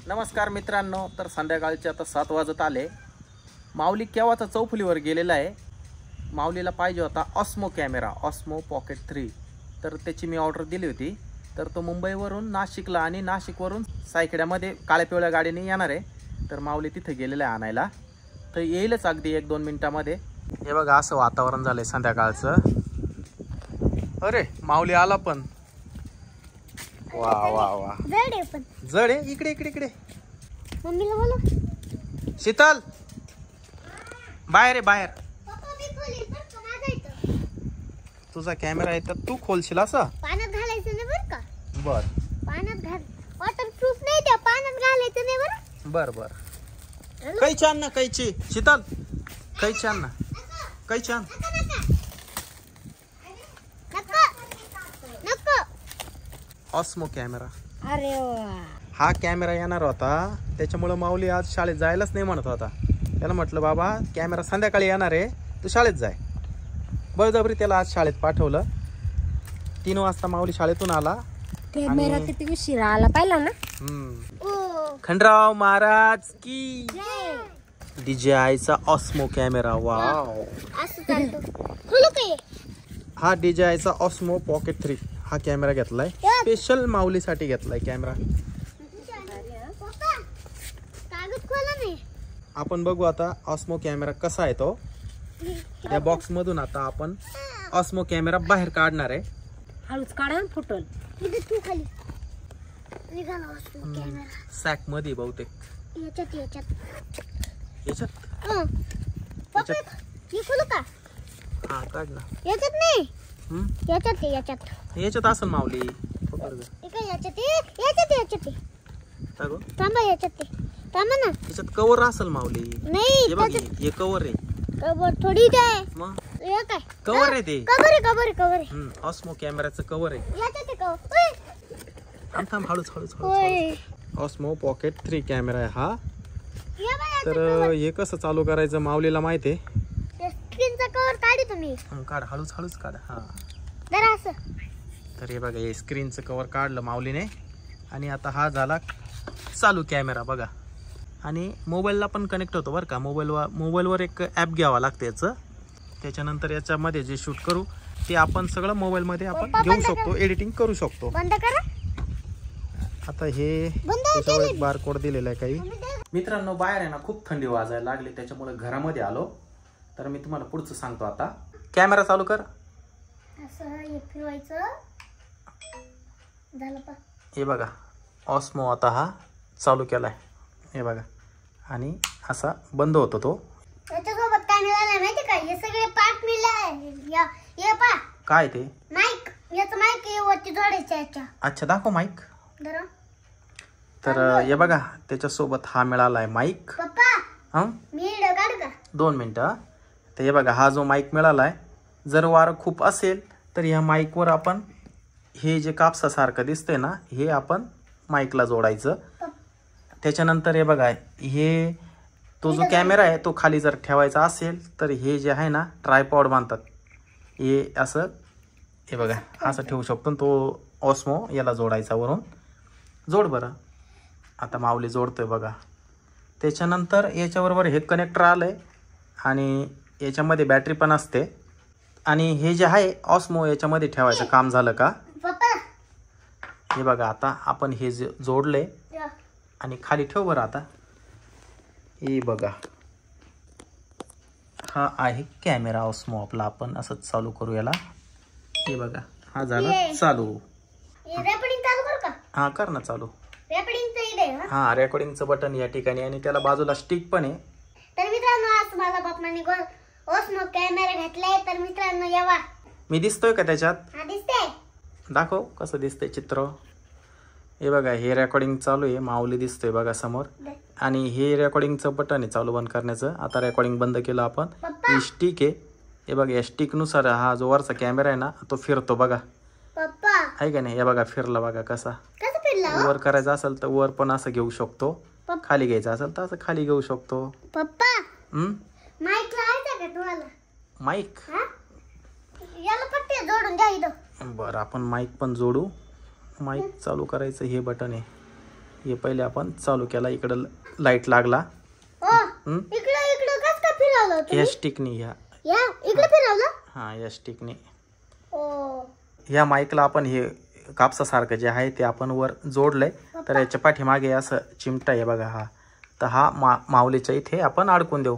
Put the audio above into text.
नमस्कार मित्रांनो, तर संध्याकाळचे आता 7 वाजत आले. माऊली केव्हाचा चौफुलीवर गेलेला आहे. माऊलीला पाहिजे होता ऑस्मो कॅमेरा, ऑस्मो पॉकेट 3. तर त्याची मी ऑर्डर दिली होती. तर तो मुंबईवरून नाशिकला आणि नाशिकवरून सायखेड्यामध्ये काळ्या पिवळ्या गाडीने येणार आहे. तर माऊली तिथे गेलेला आहे आणायला. तर येईलच अगदी 1-2 मिनिटामध्ये. हे बघा असं वातावरण झालंय संध्याकाळचं. अरे माऊली आला पण. वा वा वा, जड आहे पण. जड आहे. इकडे इकडे इकडे मम्मीला बोला. शीतल बाहेर आहे, बाहेर. तुझा कॅमेरा आहे तर तू खोलशील असं. पाण्यात घालायचं नाही बरं का. बर पाण्यात घाल. वॉटरप्रूफ नाही, त्या पाण्यात घालायचं नाही बरं. बर बर. कैची आण ना, कैची. शीतल कैची आण ना, कैची आण. Osmo camera. अरे वा, हा कॅमेरा येणार होता, त्याच्यामुळे माऊली आज शाळेत जायलाच नाही म्हणत होता. त्याला म्हटलं बाबा कॅमेरा संध्याकाळी येणार आहे, तू शाळेत जाय. बळजबरी त्याला आज शाळेत पाठवलं. 3 वाजता माऊली शाळेतून आला. कॅमेरा किती उशिरा आला पाहिला ना. खंडराव महाराज की DJIचा ऑस्मो कॅमेरा. वाव, असं चालतो. खुलू काय? हा DJIचा ऑस्मो पॉकेट 3 हा कॅमेरा घेतलाय. स्पेशल माऊलीसाठी घेतलाय कॅमेरा. कागद खोला नाही. आपण बघू आता ऑस्मो कॅमेरा कसा आहे तो. या बॉक्स मधून आता आपण ऑस्मो कॅमेरा बाहेर काढणार आहे. हळूच काढा फुटल. इथे तू खाली निघाला ऑस्मो कॅमेरा. सॅक मध्ये बहुतेक. याच्यात याच्यात याच्यात हे खोलू का? हा काढ ना. याच्यात नाही, याच्यात याच्यात असेल माऊली. याच्यात याच्यात थांबा. याच्यात थांबा ना. याच्यात कवर असेल माऊली. नाही, हे बघ, हे कवर आहे. कवर थोडी आहे. मग हे काय कवर आहे ते. कवर आहे. ऑस्मो कॅमेराचं कवर आहे. याच्यात आहे कवर. थांब थांब, हळूच हळूच. ऑस्मो पॉकेट 3 कॅमेरा आहे हा. तर हे कसं चालू करायचं माऊलीला माहिती आहे. स्क्रीनचा कवर काढी तुम्ही. काढ, हळूच हळूच काढ. हा जरा असं. तर हे बघा, हे स्क्रीनचं कवर काढलं माऊलीने. आणि आता हा झाला चालू कॅमेरा बघा. आणि मोबाईलला पण कनेक्ट होतो बरं का. मोबाईलवर एक ॲप घ्यावा लागतं याचं. त्याच्यानंतर याच्यामध्ये जे शूट करू ते आपण सगळं मोबाईलमध्ये आपण घेऊ शकतो, एडिटिंग करू शकतो. बंद करा. आता हे त्याच्यावर एक बारकोड दिलेला आहे काही. मित्रांनो बाहेर आहे ना खूप थंडी वाजायला लागली, त्याच्यामुळे घरामध्ये आलो. तर मी तुम्हाला पुढचं सांगतो आता. कॅमेरा चालू कर. असं हे फिरवायचं. झालं पा. हे बघा ऑस्मो आता हा चालू केलाय. हे बघा, आणि असा बंद होतो तो. त्याच्यासोबत काय मिळालं माहिती का? हे सगळे पार्ट मिळाले. हे पा काय ते माईक. याचं माईक वरती जोडायचं याच्या. अच्छा दाखव माईक. जरा. तर हे बघा त्याच्यासोबत हा मिळालाय माईक. पप्पा मी व्हिडिओ काढू का? 2 मिनिटं. तर हे बघा हा जो माईक मिळालाय, जर वारं खूप असेल तर ह्या माईकवर आपण हे जे कापसासारखं दिसतंय ना, हे आपण माईकला जोडायचं. त्याच्यानंतर हे बघा, हे तो जो कॅमेरा आहे तो खाली जर ठेवायचा असेल तर हे जे आहे ना ट्रायपॉड बांधतात, हे असं हे बघा असं ठेवू शकतो. तो ऑस्मो याला जोडायचा वरून. जोड बरं. आता माऊली जोडतोय बघा. त्याच्यानंतर याच्याबरोबर हे कनेक्टर आलंय आणि याच्यामध्ये बॅटरी पण असते. आणि हे जे आहे ऑस्मो याच्यामध्ये ठेवायचं काम झालं का. हे बघा आता आपण हे जोडले आणि खाली ठेव बरं. आता हे बघा हा आहे कॅमेरा ऑस्मो आपला. आपण असंच चालू करू याला. हे बघा हा झाला चालू. हा कर ना चालू. हा रेकॉर्डिंगचं बटन या ठिकाणी आणि त्याला बाजूला स्टिक पण आहे. तर मित्रांनो आज मला बापमानी ऑस्मो कॅमेरा घेतलाय. तर मित्रांनो यावा. मी दिसतोय का त्याच्यात? हा दिसतंय. दाखव कसं दिसतंय चित्र. हे बघा हे रेकॉर्डिंग चालू आहे. माऊली दिसतोय बघा समोर. आणि हे रेकॉर्डिंगचं बटन आहे चालू बंद करण्याचं. आता रेकॉर्डिंग बंद केलं आपण. ही स्टिक आहे. हे बघा या स्टिक नुसार हा जो वरचा कॅमेरा आहे ना तो फिरतो बघा. पप्पा आहे का नाही. हे बघा फिरला बघा कसा. वर करायचं असेल तर वर पण असं घेऊ शकतो. खाली घ्यायचं असेल तर असं खाली घेऊ शकतो. पप्पा माईक लावायचा का तुम्हाला? माईक याला पट्टी जोडून द्या इथं. बरं आपण माईक पण जोडू. माईक चालू करायचं हे बटन आहे. हे पहिले आपण चालू केला, इकडं लाईट लागला. इकडे कस का फिरवलं तुम्ही? या स्टिकनी या इकडे फिरवलं. हा या स्टिकनी ओ या माईकला आपण हे कापसासारखं जे आहे ते आपण वर जोडलंय. तर याच्या पाठीमागे असं चिमटा आहे बघा हा. तर हा माऊलीच्या इथे आपण अडकून देऊ.